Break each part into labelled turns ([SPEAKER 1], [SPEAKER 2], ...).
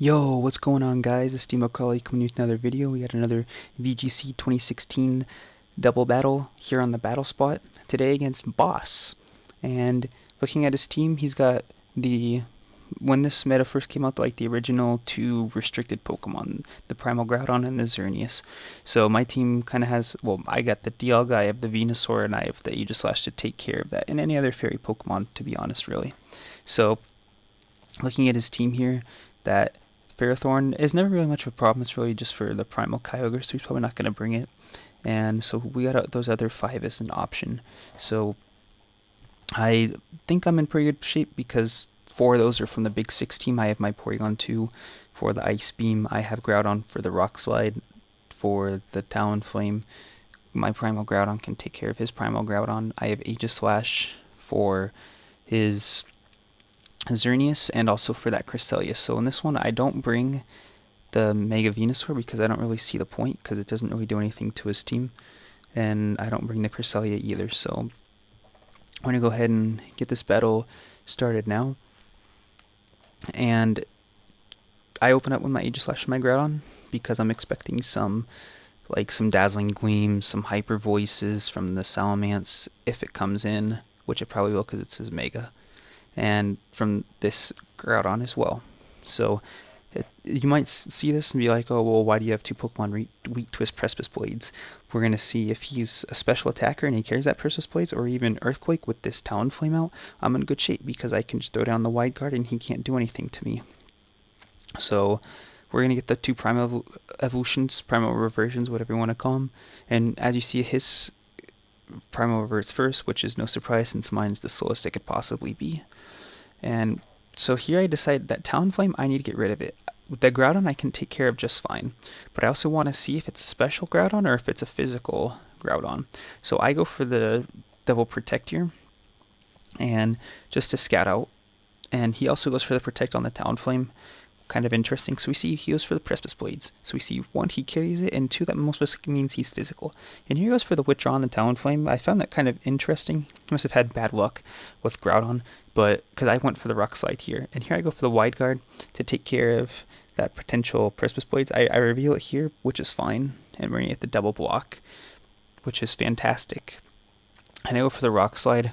[SPEAKER 1] Yo, what's going on, guys? It's Steve McCauley coming with another video. We got another VGC 2016 double battle here on the battle spot today against Boss. And looking at his team, he's got when this meta first came out, like the original two restricted Pokemon, the Primal Groudon and the Xerneas. So my team kind of has, well, I got the Dialga, I have the Venusaur, and I have the Aegislash to take care of that, and any other fairy Pokemon, to be honest, really. So looking at his team here, that Ferrothorn is never really much of a problem. It's really just for the Primal Kyogre, so he's probably not going to bring it. And so we got those other 5 as an option. So I think I'm in pretty good shape because 4 of those are from the Big 6 team. I have my Porygon 2 for the Ice Beam. I have Groudon for the Rock Slide. For the Talonflame, my Primal Groudon can take care of his Primal Groudon. I have Aegislash for his Xerneas and also for that Cresselia. So in this one, I don't bring the Mega Venusaur because I don't really see the point because it doesn't really do anything to his team. And I don't bring the Cresselia either. So I'm going to go ahead and get this battle started now. And I open up with my Aegislash and my Groudon because I'm expecting some Dazzling Gleams, some Hyper Voices from the Salamence if it comes in, which it probably will because it's his Mega. And from this Groudon as well. So you might see this and be like, oh, well, why do you have 2 Pokemon weak to his Precipice Blades? We're going to see if he's a special attacker and he carries that Precipice Blades, or even Earthquake with this Talonflame out. I'm in good shape because I can just throw down the Wide Guard and he can't do anything to me. So we're going to get the 2 Primal Evolutions, Primal Reversions, whatever you want to call them. And as you see, his Primal reverts first, which is no surprise since mine's the slowest it could possibly be. And so here I decided that Talonflame, I need to get rid of it. With the Groudon, I can take care of just fine. But I also want to see if it's a special Groudon or if it's a physical Groudon. So I go for the Double Protect here, and just to scout out. And he also goes for the Protect on the Talonflame. Kind of interesting. So we see he goes for the Precipice Blades. So we see 1, he carries it, and 2, that most likely means he's physical. And here he goes for the Withdraw on the Talonflame. I found that kind of interesting. He must have had bad luck with Groudon, but because I went for the Rock Slide here. And here I go for the Wide Guard to take care of that potential Precipice Blades. I reveal it here, which is fine, and we're going to get the double block, which is fantastic. And I go for the Rock Slide.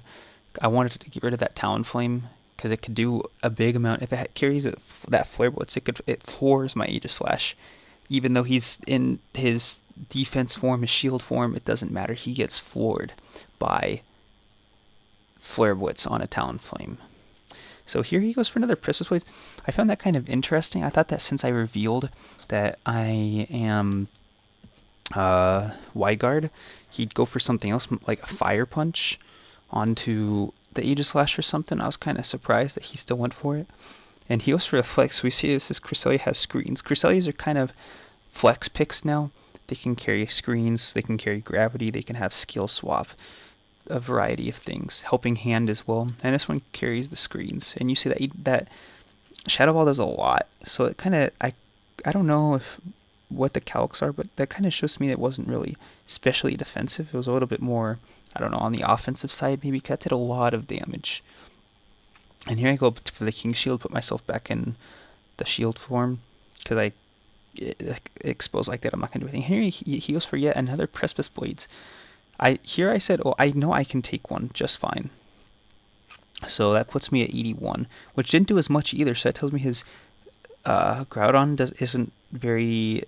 [SPEAKER 1] I wanted to get rid of that Talonflame because it could do a big amount. If it carries that Flare Blitz, it floors my Aegislash. Even though he's in his defense form, his shield form, it doesn't matter. He gets floored by Flare Blitz on a Talonflame. So here he goes for another Precipice Blades. I found that kind of interesting. I thought that since I revealed that I am Wide Guard, he'd go for something else, like a Fire Punch onto the Aegislash or something. I was kind of surprised that he still went for it. And he goes for the Flex. We see this Cresselia has screens. Cresselias are kind of flex picks now. They can carry screens, they can carry gravity, they can have skill swap, a variety of things. Helping Hand as well. And this one carries the screens. And you see that Shadow Ball does a lot. So it kind of, I don't know what the calcs are, but that kind of shows me it wasn't really especially defensive. It was a little bit more, I don't know, on the offensive side maybe, because that did a lot of damage. And here I go for the King Shield, put myself back in the shield form, because I exposed like that, I'm not going to do anything. Here he goes for yet another Precipice Blades. Here I said, oh, I know I can take one just fine. So that puts me at 81, which didn't do as much either, so that tells me his Groudon isn't very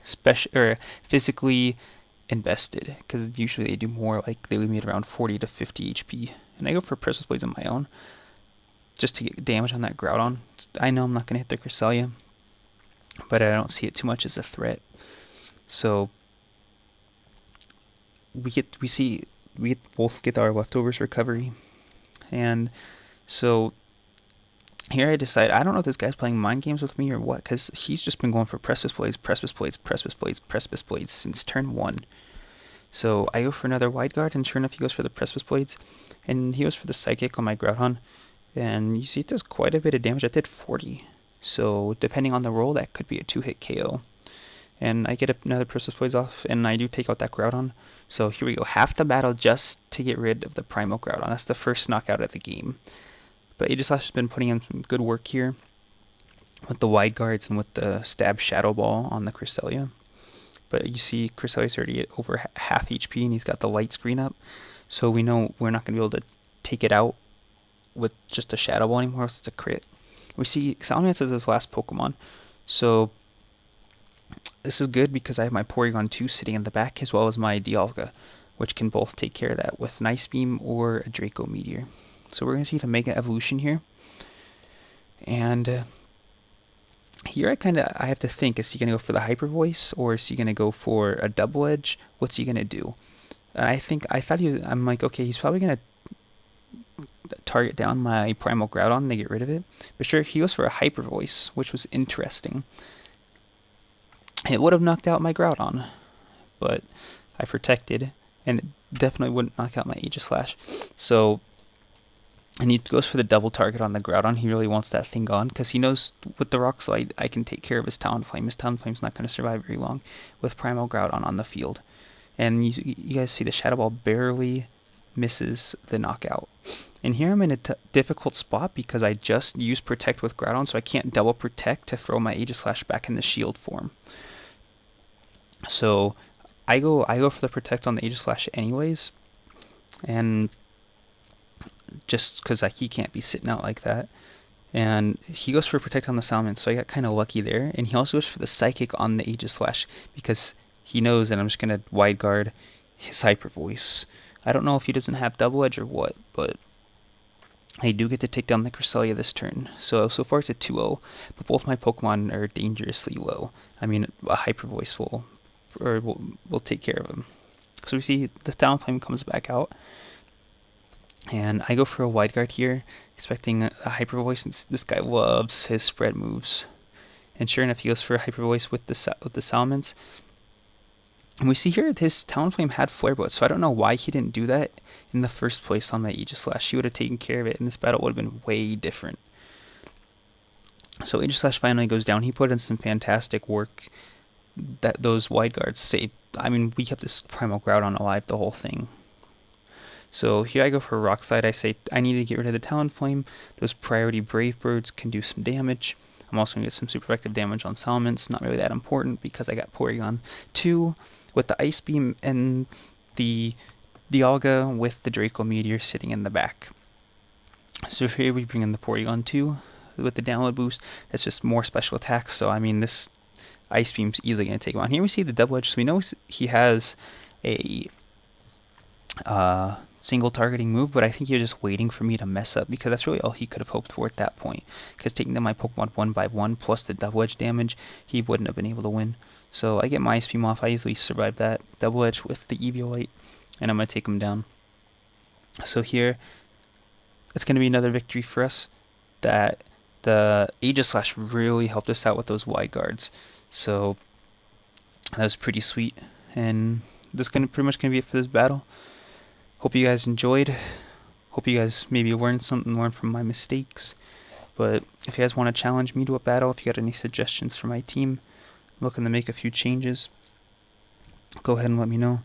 [SPEAKER 1] special or physically invested, because usually they do more, like they leave me at around 40 to 50 HP. And I go for Precipice Blades on my own just to get damage on that Groudon. I know I'm not going to hit the Cresselia, but I don't see it too much as a threat. So we both get our leftovers recovery. And so here I decide, I don't know if this guy's playing mind games with me or what, because he's just been going for Precipice Blades, Precipice Blades, Precipice Blades, Precipice Blades since turn 1. So I go for another Wide Guard, and sure enough he goes for the Precipice Blades, and he goes for the Psychic on my Groudon, and you see it does quite a bit of damage. I did 40, so depending on the roll that could be a 2-hit KO. And I get another Precipice Blades off, and I do take out that Groudon. So here we go, half the battle just to get rid of the Primal Groudon. That's the first knockout of the game. But Aegislash has been putting in some good work here. with the wide guards and with the stab shadow ball on the Cresselia. But you see Cresselia's already at over half HP and he's got the light screen up. So we know we're not going to be able to take it out with just a shadow ball anymore, else it's a crit. We see Salamence is his last Pokemon. So this is good because I have my Porygon 2 sitting in the back as well as my Dialga, which can both take care of that with an Ice Beam or a Draco Meteor. So we're going to see the Mega Evolution here. And here I have to think, is he going to go for the Hyper Voice or is he going to go for a Double Edge? What's he going to do? And I'm like, okay, he's probably going to target down my Primal Groudon to get rid of it. But sure, he goes for a Hyper Voice, which was interesting. It would have knocked out my Groudon, but I protected, and it definitely wouldn't knock out my Aegislash. So, and he goes for the double target on the Groudon. He really wants that thing gone, because he knows with the Rock Slide, I can take care of his Talonflame. His Talonflame's not going to survive very long with Primal Groudon on the field. And you guys see the Shadow Ball barely misses the knockout. And here I'm in a difficult spot because I just used Protect with Groudon, so I can't double Protect to throw my Aegislash back in the shield form. So I go for the Protect on the Aegislash anyways, and just because he can't be sitting out like that. And he goes for Protect on the Salamence, so I got kind of lucky there. And he also goes for the Psychic on the Aegislash because he knows that I'm just going to Wide Guard his Hyper Voice. I don't know if he doesn't have Double Edge or what, but I do get to take down the Cresselia this turn. So far it's a 2-0, but both my Pokemon are dangerously low. I mean, a Hyper Voice will take care of him. So we see the Talonflame comes back out, and I go for a Wide Guard here, expecting a Hyper Voice, since this guy loves his spread moves. And sure enough, he goes for a Hyper Voice with the Salamence. And we see here his Talonflame had Flare Blitz, so I don't know why he didn't do that in the first place on my Aegislash. He would have taken care of it, and this battle would have been way different. So Aegislash finally goes down. He put in some fantastic work. That those Wide Guards saved. I mean, we kept this Primal Groudon alive the whole thing. So here I go for a Rock Slide. I say I need to get rid of the Talonflame. Those Priority Brave Birds can do some damage. I'm also going to get some super effective damage on Salamence. Not really that important because I got Porygon 2 with the Ice Beam and the Dialga with the Draco Meteor sitting in the back. So here we bring in the Porygon 2 with the download boost. That's just more special attacks. So I mean, this Ice Beam's easily going to take him on. Here we see the Double Edge, so we know he has a single targeting move, but I think he was just waiting for me to mess up, because that's really all he could have hoped for at that point. Because taking down my Pokemon one by one plus the Double Edge damage, he wouldn't have been able to win. So I get my Ice Beam off. I easily survive that Double Edge with the Eviolite, and I'm going to take him down. So here, it's going to be another victory for us. That the Aegislash really helped us out with those Wide Guards. So that was pretty sweet, and that's pretty much gonna be it for this battle. Hope you guys enjoyed. Hope you guys maybe learned from my mistakes. But if you guys want to challenge me to a battle, if you got any suggestions for my team, I'm looking to make a few changes, go ahead and let me know.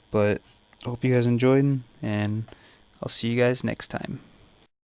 [SPEAKER 1] But I hope you guys enjoyed, and I'll see you guys next time.